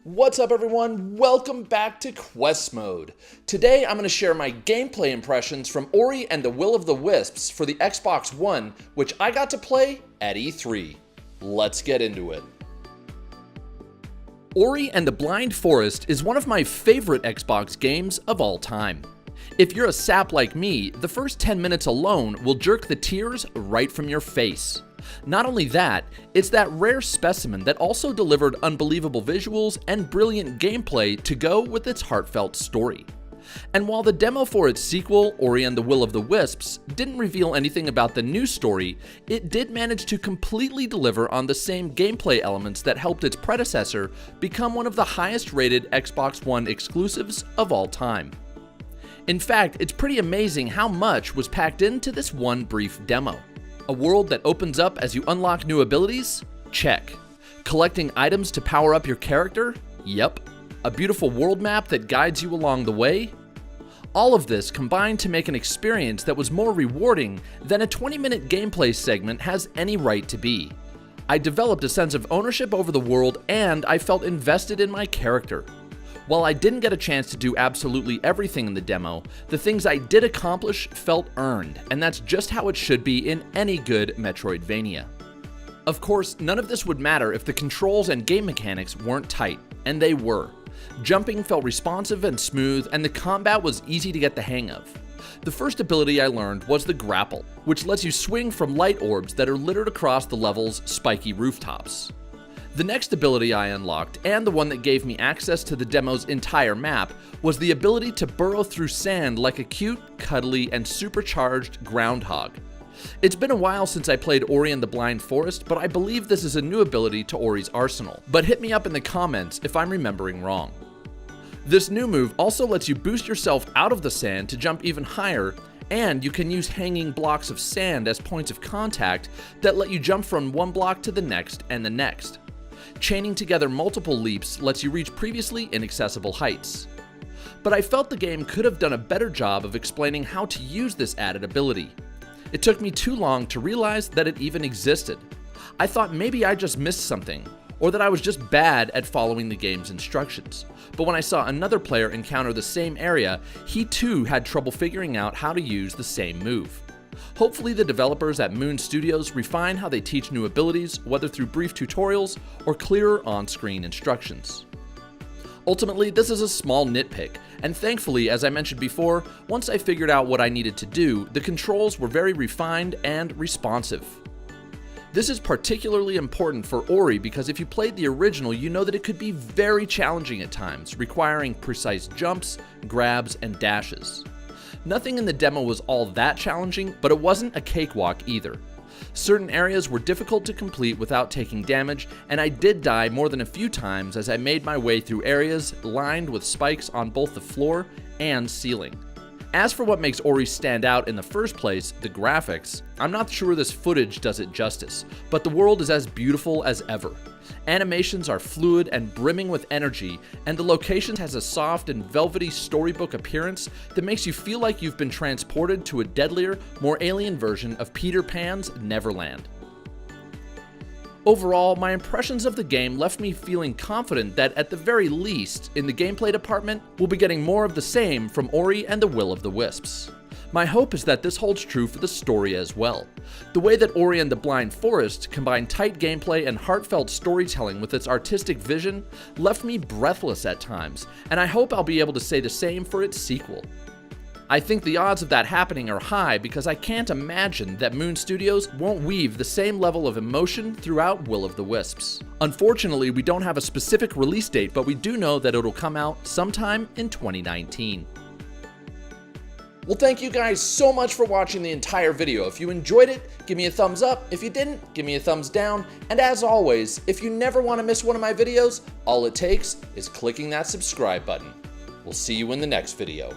What's up everyone? Welcome back to Quest Mode. Today I'm going to share my gameplay impressions from Ori and the Will of the Wisps for the Xbox One, which I got to play at E3. Let's get into it. Ori and the Blind Forest is one of my favorite Xbox games of all time. If you're a sap like me, the first 10 minutes alone will jerk the tears right from your face. Not only that, it's that rare specimen that also delivered unbelievable visuals and brilliant gameplay to go with its heartfelt story. And while the demo for its sequel, Ori and the Will of the Wisps, didn't reveal anything about the new story, it did manage to completely deliver on the same gameplay elements that helped its predecessor become one of the highest rated Xbox One exclusives of all time. In fact, it's pretty amazing how much was packed into this one brief demo. A world that opens up as you unlock new abilities? Check. Collecting items to power up your character? Yep. A beautiful world map that guides you along the way? All of this combined to make an experience that was more rewarding than a 20-minute gameplay segment has any right to be. I developed a sense of ownership over the world and I felt invested in my character. While I didn't get a chance to do absolutely everything in the demo, the things I did accomplish felt earned, and that's just how it should be in any good Metroidvania. Of course, none of this would matter if the controls and game mechanics weren't tight, and they were. Jumping felt responsive and smooth, and the combat was easy to get the hang of. The first ability I learned was the grapple, which lets you swing from light orbs that are littered across the level's spiky rooftops. The next ability I unlocked, and the one that gave me access to the demo's entire map, was the ability to burrow through sand like a cute, cuddly, and supercharged groundhog. It's been a while since I played Ori and the Blind Forest, but I believe this is a new ability to Ori's arsenal. But hit me up in the comments if I'm remembering wrong. This new move also lets you boost yourself out of the sand to jump even higher, and you can use hanging blocks of sand as points of contact that let you jump from one block to the next and the next. Chaining together multiple leaps lets you reach previously inaccessible heights. But I felt the game could have done a better job of explaining how to use this added ability. It took me too long to realize that it even existed. I thought maybe I just missed something, or that I was just bad at following the game's instructions. But when I saw another player encounter the same area, he too had trouble figuring out how to use the same move. Hopefully the developers at Moon Studios refine how they teach new abilities, whether through brief tutorials or clearer on-screen instructions. Ultimately, this is a small nitpick, and thankfully, as I mentioned before, once I figured out what I needed to do, the controls were very refined and responsive. This is particularly important for Ori because if you played the original, you know that it could be very challenging at times, requiring precise jumps, grabs, and dashes. Nothing in the demo was all that challenging, but it wasn't a cakewalk either. Certain areas were difficult to complete without taking damage, and I did die more than a few times as I made my way through areas lined with spikes on both the floor and ceiling. As for what makes Ori stand out in the first place, the graphics, I'm not sure this footage does it justice, but the world is as beautiful as ever. Animations are fluid and brimming with energy, and the location has a soft and velvety storybook appearance that makes you feel like you've been transported to a deadlier, more alien version of Peter Pan's Neverland. Overall, my impressions of the game left me feeling confident that at the very least, in the gameplay department, we'll be getting more of the same from Ori and the Will of the Wisps. My hope is that this holds true for the story as well. The way that Ori and the Blind Forest combined tight gameplay and heartfelt storytelling with its artistic vision left me breathless at times, and I hope I'll be able to say the same for its sequel. I think the odds of that happening are high because I can't imagine that Moon Studios won't weave the same level of emotion throughout Will of the Wisps. Unfortunately, we don't have a specific release date, but we do know that it'll come out sometime in 2019. Well, thank you guys so much for watching the entire video. If you enjoyed it, give me a thumbs up. If you didn't, give me a thumbs down. And as always, if you never want to miss one of my videos, all it takes is clicking that subscribe button. We'll see you in the next video.